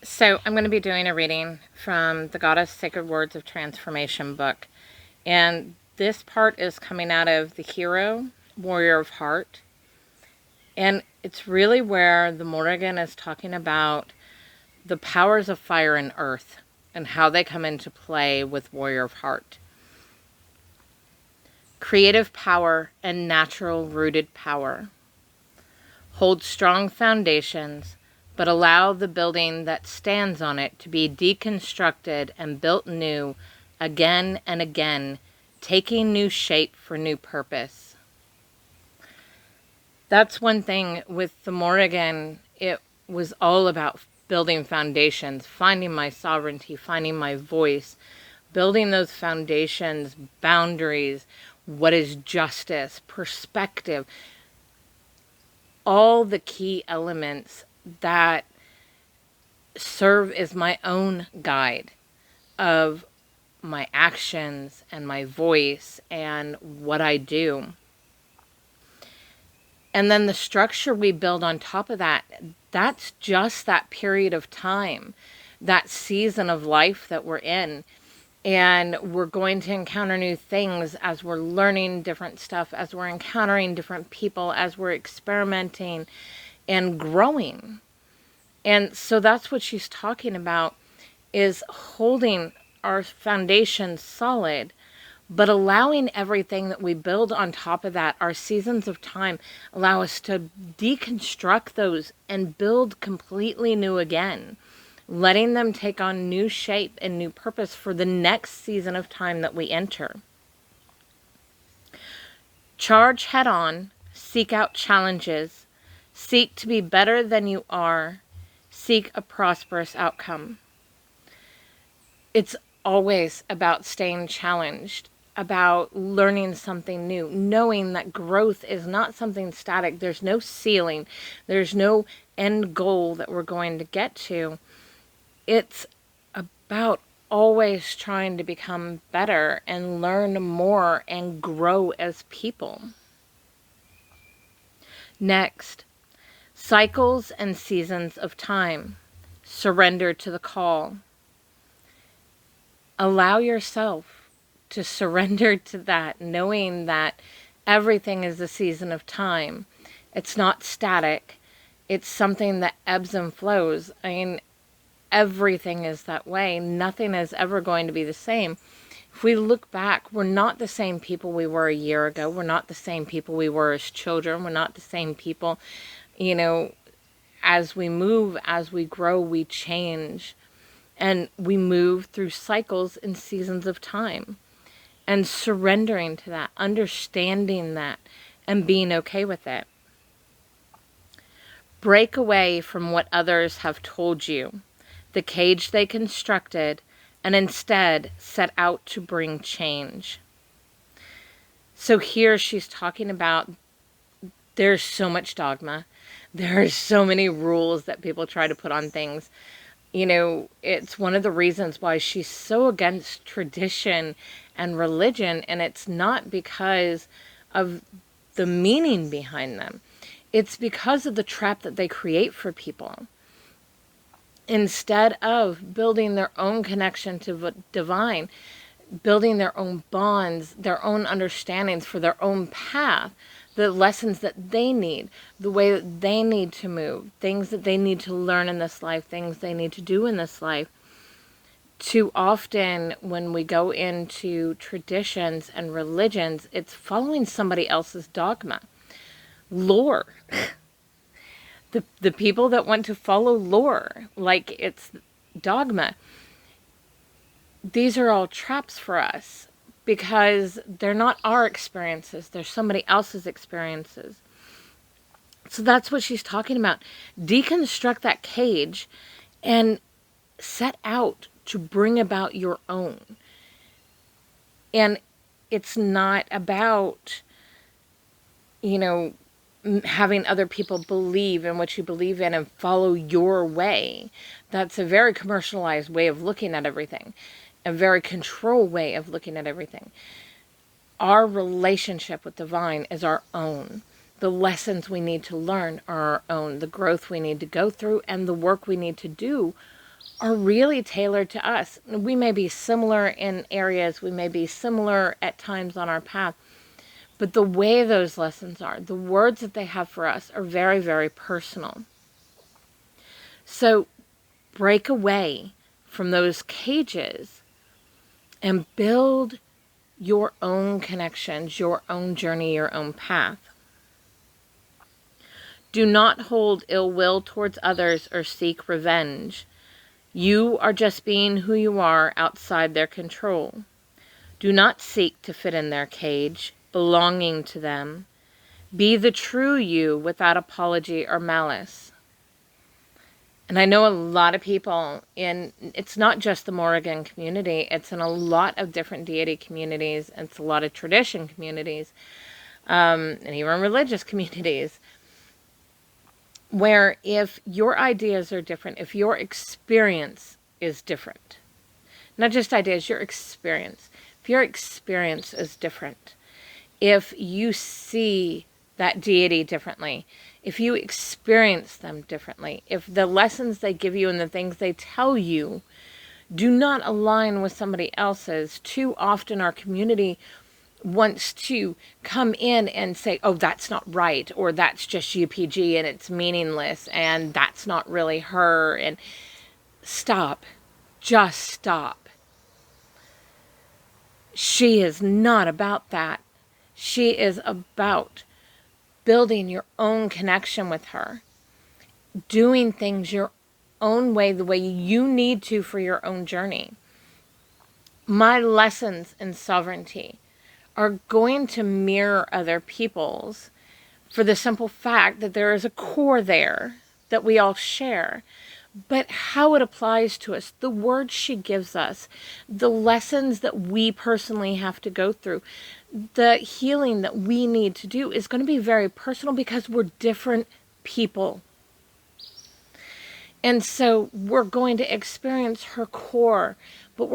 So I'm going to be doing a reading from the Goddess Sacred Words of Transformation book. And this part is coming out of the Hero, Warrior of Heart. And it's really where the Morrigan is talking about the powers of fire and earth and how they come into play with Warrior of Heart. Creative power and natural rooted power. Hold strong foundations, but allow the building that stands on it to be deconstructed and built new again and again, taking new shape for new purpose. That's one thing with the Morrigan. It was all about building foundations, finding my sovereignty, finding my voice, building those foundations, boundaries, what is justice, perspective, all the key elements that serve as my own guide of my actions and my voice and what I do. And then the structure we build on top of that, that's just that period of time, that season of life that we're in. And we're going to encounter new things as we're learning different stuff, as we're encountering different people, as we're experimenting and growing. And so that's what she's talking about, is holding our foundation solid, but allowing everything that we build on top of that, our seasons of time, allow us to deconstruct those and build completely new again, letting them take on new shape and new purpose for the next season of time that we enter. Charge head on, seek out challenges, seek to be better than you are, seek a prosperous outcome. It's always about staying challenged, about learning something new, knowing that growth is not something static. There's no ceiling. There's no end goal that we're going to get to. It's about always trying to become better and learn more and grow as people. Next, cycles and seasons of time. Surrender to the call. Allow yourself to surrender to that, knowing that everything is a season of time. It's not static. It's something that ebbs and flows. I mean, everything is that way. Nothing is ever going to be the same. If we look back, we're not the same people we were a year ago. We're not the same people we were as children. We're not the same people. As we move, as we grow, we change. And we move through cycles and seasons of time. And surrendering to that, understanding that, and being okay with it. Break away from what others have told you, the cage they constructed, and instead set out to bring change. So here she's talking about there's so much dogma. There are so many rules that people try to put on things. It's one of the reasons why she's so against tradition and religion, and it's not because of the meaning behind them. It's because of the trap that they create for people. Instead of building their own connection to the divine, building their own bonds, their own understandings for their own path, the lessons that they need, the way that they need to move, things that they need to learn in this life, things they need to do in this life. Too often when we go into traditions and religions, it's following somebody else's dogma. Lore. The people that want to follow lore like it's dogma, these are all traps for us because they're not our experiences. They're somebody else's experiences. So that's what she's talking about. Deconstruct that cage and set out to bring about your own. And it's not about, having other people believe in what you believe in and follow your way. That's a very commercialized way of looking at everything, a very control way of looking at everything. Our relationship with divine is our own. The lessons we need to learn are our own. The growth we need to go through and the work we need to do are really tailored to us. We may be similar in areas, we may be similar at times on our path, but the way those lessons are, the words that they have for us are very, very personal. So break away from those cages and build your own connections, your own journey, your own path. Do not hold ill will towards others or seek revenge. You are just being who you are outside their control. Do not seek to fit in their cage, belonging to them. Be the true you without apology or malice. And I know a lot of people it's not just the Morrigan community, it's in a lot of different deity communities, and it's a lot of tradition communities, and even religious communities, where if your ideas are different, if your experience is different, not just ideas, your experience, if your experience is different, if you see that deity differently, if you experience them differently, if the lessons they give you and the things they tell you do not align with somebody else's, too often our community wants to come in and say, oh, that's not right, or that's just UPG and it's meaningless, and that's not really her, and stop. Just stop. She is not about that. She is about building your own connection with her, doing things your own way, the way you need to for your own journey. My lessons in sovereignty are going to mirror other people's for the simple fact that there is a core there that we all share. But how it applies to us, the words she gives us, the lessons that we personally have to go through, the healing that we need to do is going to be very personal because we're different people. And so we're going to experience her core, but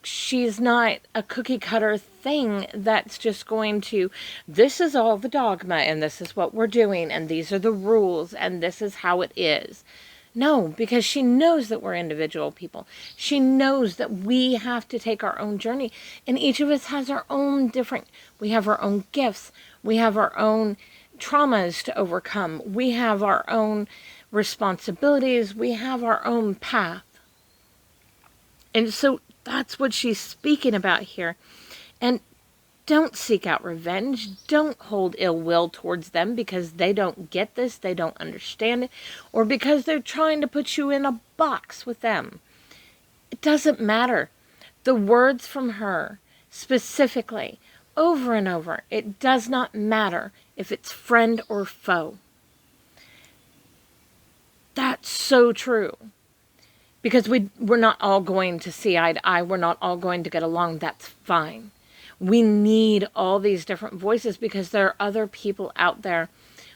she's not a cookie cutter thing that's just going to, this is all the dogma and this is what we're doing and these are the rules and this is how it is. No, because she knows that we're individual people. She knows that we have to take our own journey, and each of us has our own we have our own gifts, we have our own traumas to overcome, we have our own responsibilities, we have our own path. And so that's what she's speaking about here. And don't seek out revenge. Don't hold ill will towards them because they don't get this, they don't understand it, or because they're trying to put you in a box with them. It doesn't matter. The words from her, specifically, over and over, it does not matter if it's friend or foe. That's so true. Because we're not all going to see eye to eye. We're not all going to get along. That's fine. We need all these different voices because there are other people out there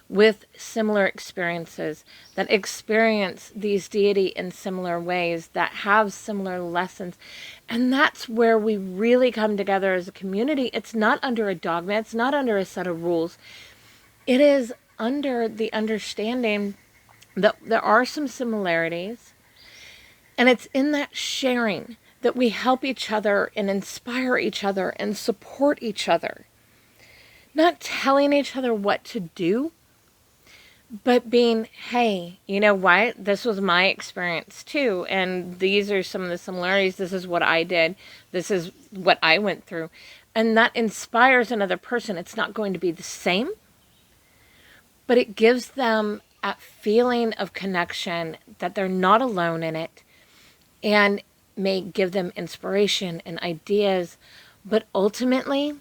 with similar experiences that experience these deity in similar ways, that have similar lessons. And that's where we really come together as a community. It's not under a dogma. It's not under a set of rules. It is under the understanding that there are some similarities. And it's in that sharing that we help each other and inspire each other and support each other. Not telling each other what to do, but being, hey, you know what? This was my experience too. And these are some of the similarities. This is what I did. This is what I went through. And that inspires another person. It's not going to be the same, but it gives them a feeling of connection, that they're not alone in it, and may give them inspiration and ideas, but ultimately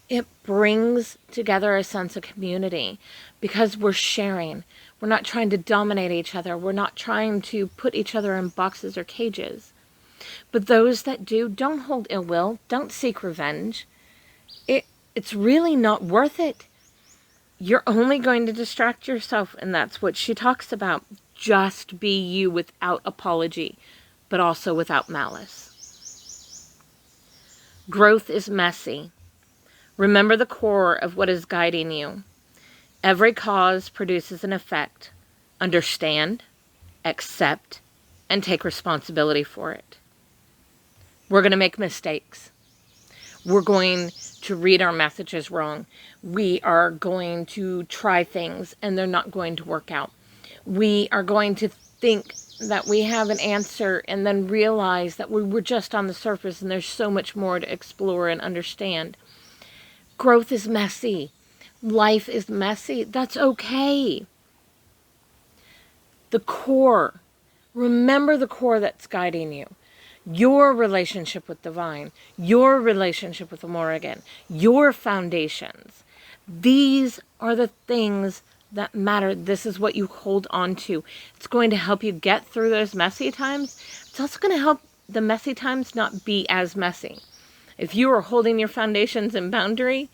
it brings together a sense of community because we're sharing. We're not trying to dominate each other. We're not trying to put each other in boxes or cages. But those that do, don't hold ill will. Don't seek revenge. It's really not worth it. You're only going to distract yourself, and that's what she talks about. Just be you without apology, but also without malice. Growth is messy. Remember the core of what is guiding you. Every cause produces an effect. Understand, accept, and take responsibility for it. We're going to make mistakes. We're going to read our messages wrong. We are going to try things and they're not going to work out. We are going to think that we have an answer and then realize that we were just on the surface and there's so much more to explore and understand. Growth is messy. Life is messy. That's okay. The core. Remember the core that's guiding you. Your relationship with divine. Your relationship with the Morrigan. Your foundations. These are the things that matter. This is what you hold on to. It's going to help you get through those messy times. It's also going to help the messy times not be as messy. If you are holding your foundations in boundary,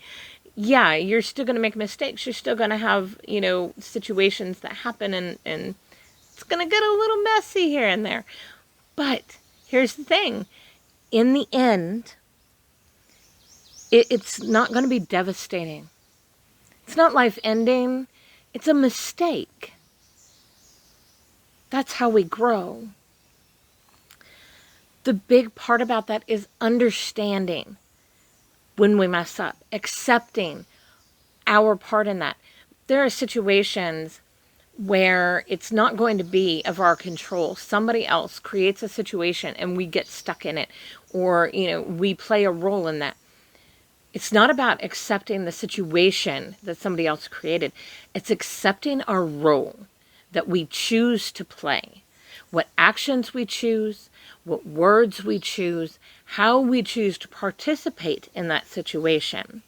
yeah, you're still going to make mistakes. You're still going to have, situations that happen and it's going to get a little messy here and there. But here's the thing. In the end, it's not going to be devastating. It's not life ending. It's a mistake. That's how we grow. The big part about that is understanding when we mess up, accepting our part in that. There are situations where it's not going to be of our control. Somebody else creates a situation and we get stuck in it, or, we play a role in that. It's not about accepting the situation that somebody else created. It's accepting our role that we choose to play. What actions we choose, what words we choose, how we choose to participate in that situation.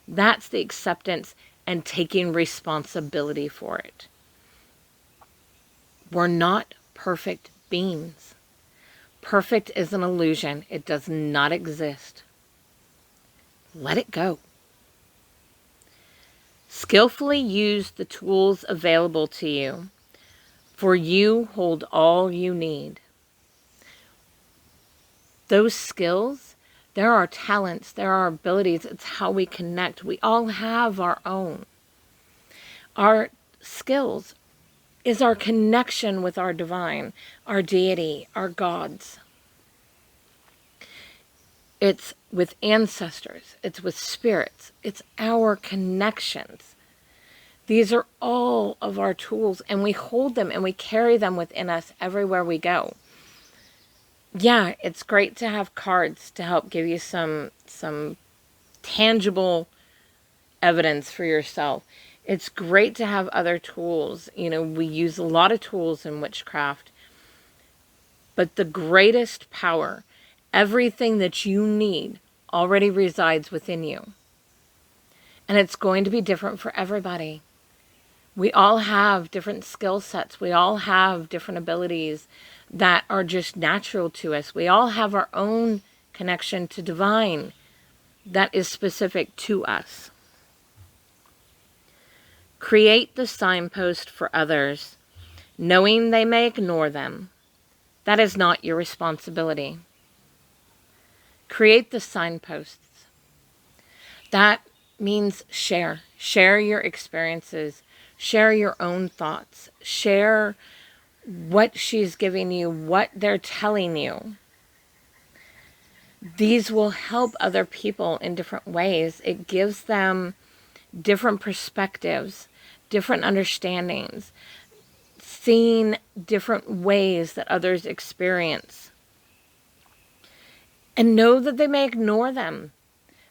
That's the acceptance and taking responsibility for it. We're not perfect beings. Perfect is an illusion. It does not exist. Let it go. Skillfully use the tools available to you, for you hold all you need. Those skills, there are talents, there are abilities. It's how we connect. We all have our own. Our skills is our connection with our divine, our deity, our gods. It's with ancestors. It's with spirits. It's our connections. These are all of our tools, and we hold them and we carry them within us everywhere we go. Yeah, it's great to have cards to help give you some tangible evidence for yourself. It's great to have other tools. We use a lot of tools in witchcraft. But the greatest power, everything that you need, already resides within you. And it's going to be different for everybody. We all have different skill sets. We all have different abilities that are just natural to us. We all have our own connection to divine that is specific to us. Create the signpost for others, knowing they may ignore them. That is not your responsibility. Create the signposts. That means share. Share your experiences. Share your own thoughts. Share what she's giving you, what they're telling you. These will help other people in different ways. It gives them different perspectives, different understandings, seeing different ways that others experience. And know that they may ignore them.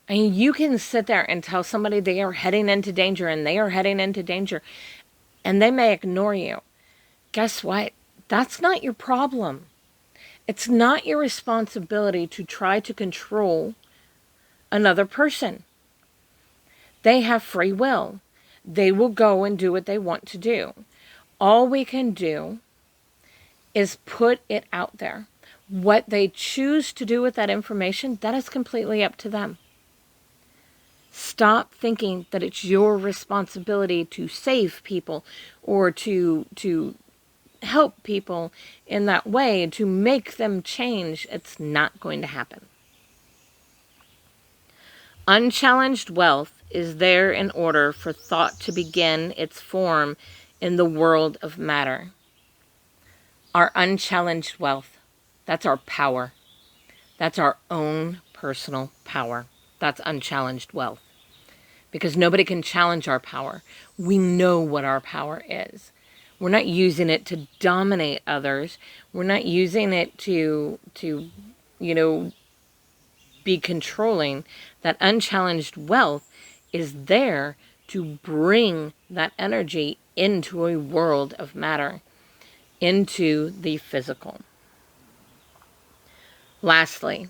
I mean, you can sit there and tell somebody they are heading into danger and they are heading into danger, and they may ignore you. Guess what? That's not your problem. It's not your responsibility to try to control another person. They have free will. They will go and do what they want to do. All we can do is put it out there. What they choose to do with that information, that is completely up to them. Stop thinking that it's your responsibility to save people or to help people in that way, to make them change. It's not going to happen. Unchallenged wealth is there in order for thought to begin its form in the world of matter. Our unchallenged wealth. That's our power. That's our own personal power. That's unchallenged wealth. Because nobody can challenge our power. We know what our power is. We're not using it to dominate others. We're not using it to be controlling. That unchallenged wealth is there to bring that energy into a world of matter, into the physical. Lastly,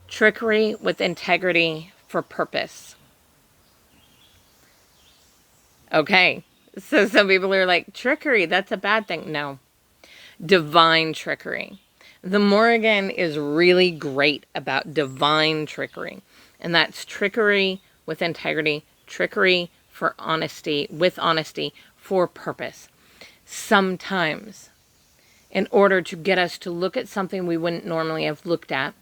trickery with integrity for purpose. Okay, so some people are like, trickery, that's a bad thing. No, divine trickery. The Morrigan is really great about divine trickery. And that's trickery with integrity, trickery for honesty, with honesty, for purpose. Sometimes, in order to get us to look at something we wouldn't normally have looked at,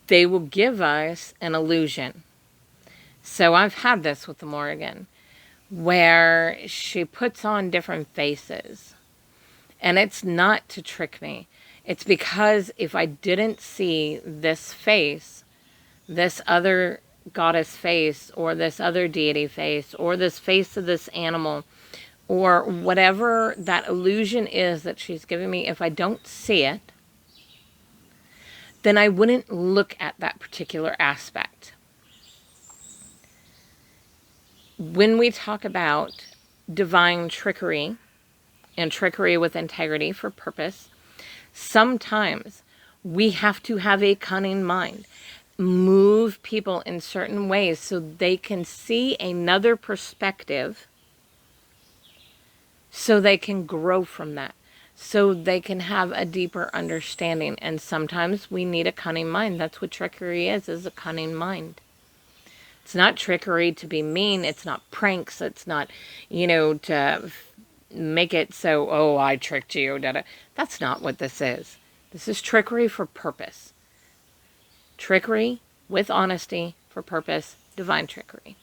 they will give us an illusion. So I've had this with the Morrigan, where she puts on different faces. And it's not to trick me. It's because if I didn't see this face, this other goddess face, or this other deity face, or this face of this animal, or whatever that illusion is that she's giving me, if I don't see it, then I wouldn't look at that particular aspect. When we talk about divine trickery and trickery with integrity for purpose, sometimes we have to have a cunning mind, move people in certain ways so they can see another perspective, so they can grow from that, so they can have a deeper understanding. And sometimes we need a cunning mind. That's what trickery is a cunning mind. It's not trickery to be mean. It's not pranks. It's not, to make it so, oh, I tricked you. Da-da. That's not what this is. This is trickery for purpose. Trickery with honesty for purpose. Divine trickery.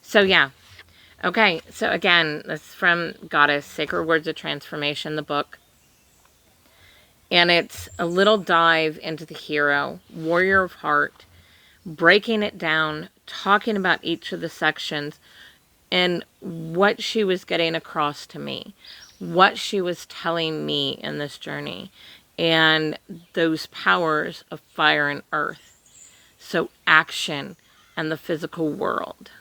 So yeah. Okay, so again, this is from Goddess, Sacred Words of Transformation, the book. And it's a little dive into the hero, Warrior of Heart, breaking it down, talking about each of the sections, and what she was getting across to me, what she was telling me in this journey, and those powers of fire and earth. So action and the physical world.